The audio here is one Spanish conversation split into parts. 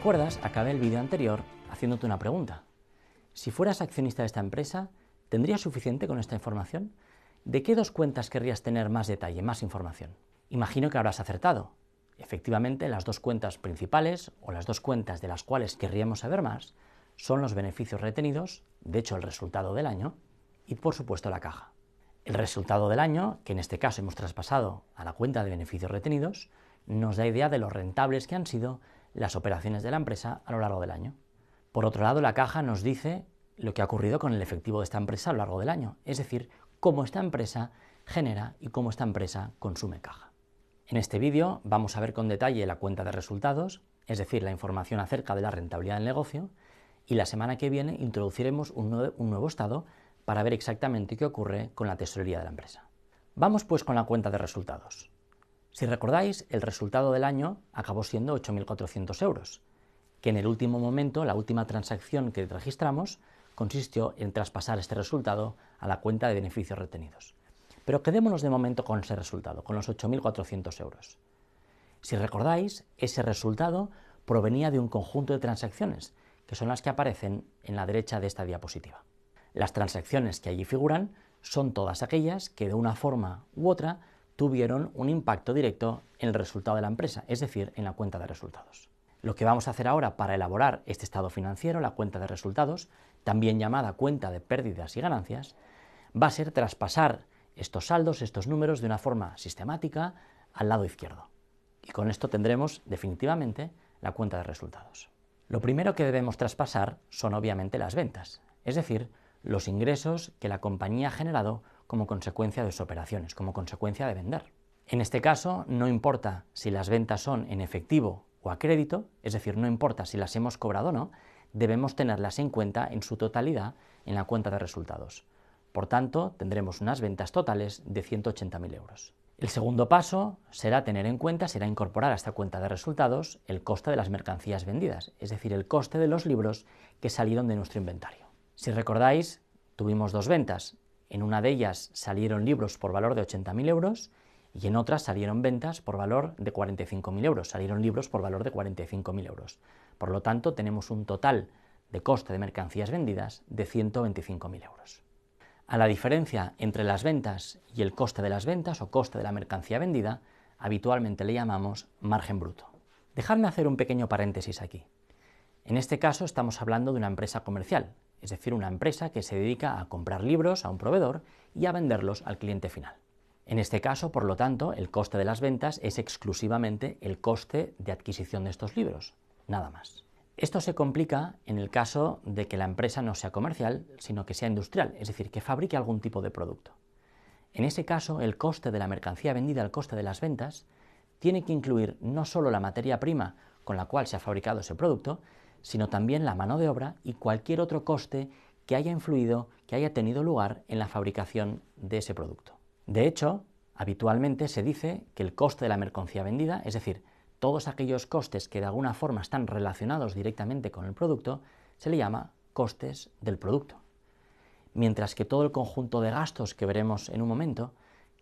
recuerdas, acabé el vídeo anterior haciéndote una pregunta. Si fueras accionista de esta empresa, ¿tendrías suficiente con esta información? ¿De qué dos cuentas querrías tener más detalle, más información? Imagino que habrás acertado. Efectivamente, las dos cuentas principales, o las dos cuentas de las cuales querríamos saber más, son los beneficios retenidos, de hecho el resultado del año, y por supuesto la caja. El resultado del año, que en este caso hemos traspasado a la cuenta de beneficios retenidos, nos da idea de lo rentables que han sido las operaciones de la empresa a lo largo del año. Por otro lado, la caja nos dice lo que ha ocurrido con el efectivo de esta empresa a lo largo del año, es decir, cómo esta empresa genera y cómo esta empresa consume caja. En este vídeo vamos a ver con detalle la cuenta de resultados, es decir, la información acerca de la rentabilidad del negocio, y la semana que viene introduciremos un nuevo estado para ver exactamente qué ocurre con la tesorería de la empresa. Vamos pues con la cuenta de resultados. Si recordáis, el resultado del año acabó siendo 8.400 euros, que en el último momento, la última transacción que registramos, consistió en traspasar este resultado a la cuenta de beneficios retenidos. Pero quedémonos de momento con ese resultado, con los 8.400 euros. Si recordáis, ese resultado provenía de un conjunto de transacciones, que son las que aparecen en la derecha de esta diapositiva. Las transacciones que allí figuran son todas aquellas que de una forma u otra tuvieron un impacto directo en el resultado de la empresa, es decir, en la cuenta de resultados. Lo que vamos a hacer ahora para elaborar este estado financiero, la cuenta de resultados, también llamada cuenta de pérdidas y ganancias, va a ser traspasar estos saldos, estos números, de una forma sistemática al lado izquierdo. Y con esto tendremos definitivamente la cuenta de resultados. Lo primero que debemos traspasar son obviamente las ventas, es decir, los ingresos que la compañía ha generado como consecuencia de sus operaciones, como consecuencia de vender. En este caso, no importa si las ventas son en efectivo o a crédito, es decir, no importa si las hemos cobrado o no, debemos tenerlas en cuenta en su totalidad en la cuenta de resultados. Por tanto, tendremos unas ventas totales de 180.000 euros. El segundo paso será tener en cuenta, será incorporar a esta cuenta de resultados el coste de las mercancías vendidas, es decir, el coste de los libros que salieron de nuestro inventario. Si recordáis, tuvimos dos ventas. En una de ellas salieron libros por valor de 80.000 euros y en otras salieron ventas por valor de 45.000 euros. Salieron libros por valor de 45.000 euros. Por lo tanto, tenemos un total de coste de mercancías vendidas de 125.000 euros. A la diferencia entre las ventas y el coste de las ventas o coste de la mercancía vendida, habitualmente le llamamos margen bruto. Dejadme hacer un pequeño paréntesis aquí. En este caso estamos hablando de una empresa comercial, es decir, una empresa que se dedica a comprar libros a un proveedor y a venderlos al cliente final. En este caso, por lo tanto, el coste de las ventas es exclusivamente el coste de adquisición de estos libros, nada más. Esto se complica en el caso de que la empresa no sea comercial, sino que sea industrial, es decir, que fabrique algún tipo de producto. En ese caso, el coste de la mercancía vendida, el coste de las ventas, tiene que incluir no solo la materia prima con la cual se ha fabricado ese producto, sino también la mano de obra y cualquier otro coste que haya influido, que haya tenido lugar en la fabricación de ese producto. De hecho, habitualmente se dice que el coste de la mercancía vendida, es decir, todos aquellos costes que de alguna forma están relacionados directamente con el producto, se le llama costes del producto. Mientras que todo el conjunto de gastos que veremos en un momento,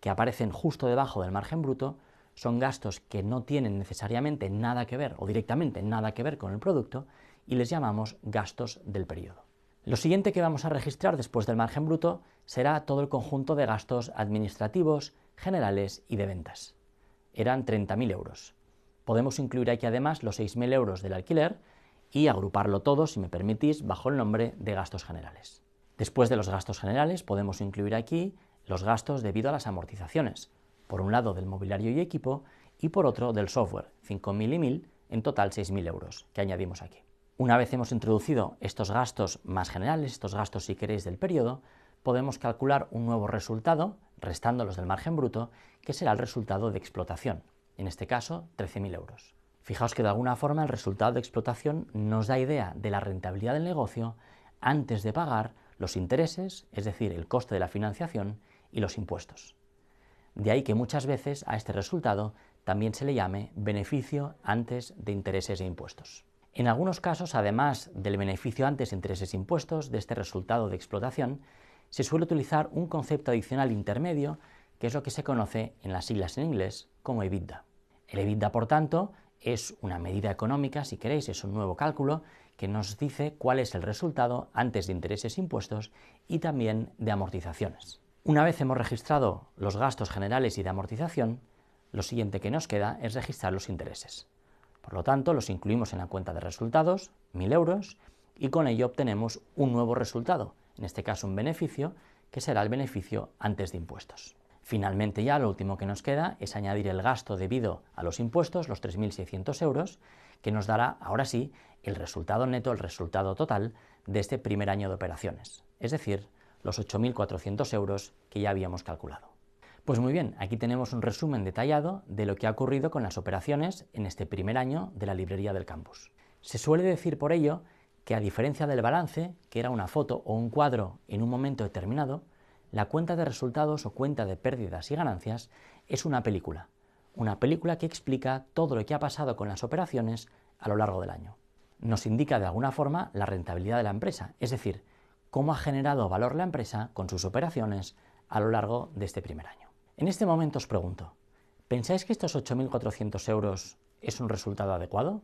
que aparecen justo debajo del margen bruto, son gastos que no tienen necesariamente nada que ver o directamente nada que ver con el producto y les llamamos gastos del periodo. Lo siguiente que vamos a registrar después del margen bruto será todo el conjunto de gastos administrativos, generales y de ventas. Eran 30.000 euros. Podemos incluir aquí además los 6.000 euros del alquiler y agruparlo todo, si me permitís, bajo el nombre de gastos generales. Después de los gastos generales podemos incluir aquí los gastos debido a las amortizaciones, por un lado del mobiliario y equipo y por otro del software, 5.000 y 1.000, en total 6.000 euros que añadimos aquí. Una vez hemos introducido estos gastos más generales, estos gastos si queréis del periodo, podemos calcular un nuevo resultado, restándolos del margen bruto, que será el resultado de explotación, en este caso 13.000 euros. Fijaos que de alguna forma el resultado de explotación nos da idea de la rentabilidad del negocio antes de pagar los intereses, es decir, el coste de la financiación y los impuestos. De ahí que muchas veces a este resultado también se le llame beneficio antes de intereses e impuestos. En algunos casos, además del beneficio antes de intereses e impuestos, de este resultado de explotación, se suele utilizar un concepto adicional intermedio, que es lo que se conoce en las siglas en inglés como EBITDA. El EBITDA, por tanto, es una medida económica, si queréis, es un nuevo cálculo que nos dice cuál es el resultado antes de intereses e impuestos y también de amortizaciones. Una vez hemos registrado los gastos generales y de amortización, lo siguiente que nos queda es registrar los intereses. Por lo tanto, los incluimos en la cuenta de resultados, 1.000 euros, y con ello obtenemos un nuevo resultado, en este caso un beneficio, que será el beneficio antes de impuestos. Finalmente ya lo último que nos queda es añadir el gasto debido a los impuestos, los 3.600 euros, que nos dará ahora sí el resultado neto, el resultado total de este primer año de operaciones, es decir, los 8.400 euros que ya habíamos calculado. Pues muy bien, aquí tenemos un resumen detallado de lo que ha ocurrido con las operaciones en este primer año de la librería del campus. Se suele decir por ello que a diferencia del balance, que era una foto o un cuadro en un momento determinado, la cuenta de resultados o cuenta de pérdidas y ganancias es una película que explica todo lo que ha pasado con las operaciones a lo largo del año. Nos indica de alguna forma la rentabilidad de la empresa, es decir, cómo ha generado valor la empresa con sus operaciones a lo largo de este primer año. En este momento os pregunto, ¿pensáis que estos 8.400 euros es un resultado adecuado?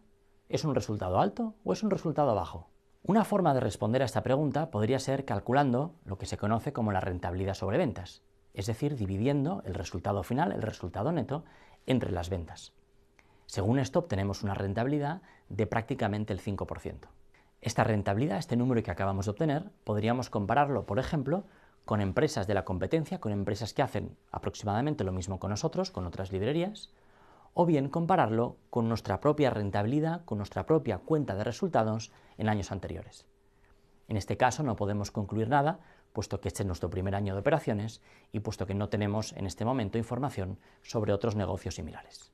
¿Es un resultado alto o es un resultado bajo? Una forma de responder a esta pregunta podría ser calculando lo que se conoce como la rentabilidad sobre ventas, es decir, dividiendo el resultado final, el resultado neto, entre las ventas. Según esto obtenemos una rentabilidad de prácticamente el 5%. Esta rentabilidad, este número que acabamos de obtener, podríamos compararlo, por ejemplo, con empresas de la competencia, con empresas que hacen aproximadamente lo mismo con nosotros, con otras librerías, o bien compararlo con nuestra propia rentabilidad, con nuestra propia cuenta de resultados en años anteriores. En este caso no podemos concluir nada, puesto que este es nuestro primer año de operaciones y puesto que no tenemos en este momento información sobre otros negocios similares.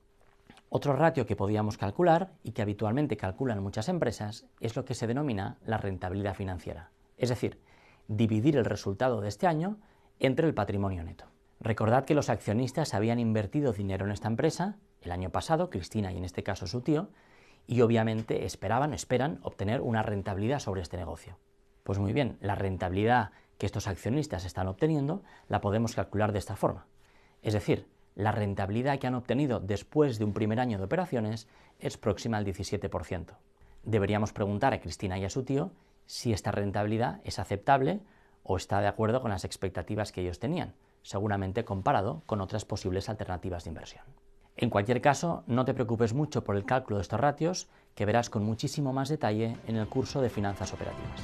Otro ratio que podíamos calcular y que habitualmente calculan muchas empresas es lo que se denomina la rentabilidad financiera, es decir, dividir el resultado de este año entre el patrimonio neto. Recordad que los accionistas habían invertido dinero en esta empresa el año pasado, Cristina y en este caso su tío, y obviamente esperan obtener una rentabilidad sobre este negocio. Pues muy bien, la rentabilidad que estos accionistas están obteniendo la podemos calcular de esta forma. Es decir, la rentabilidad que han obtenido después de un primer año de operaciones es próxima al 17%. Deberíamos preguntar a Cristina y a su tío si esta rentabilidad es aceptable o está de acuerdo con las expectativas que ellos tenían, seguramente comparado con otras posibles alternativas de inversión. En cualquier caso, no te preocupes mucho por el cálculo de estos ratios, que verás con muchísimo más detalle en el curso de finanzas operativas.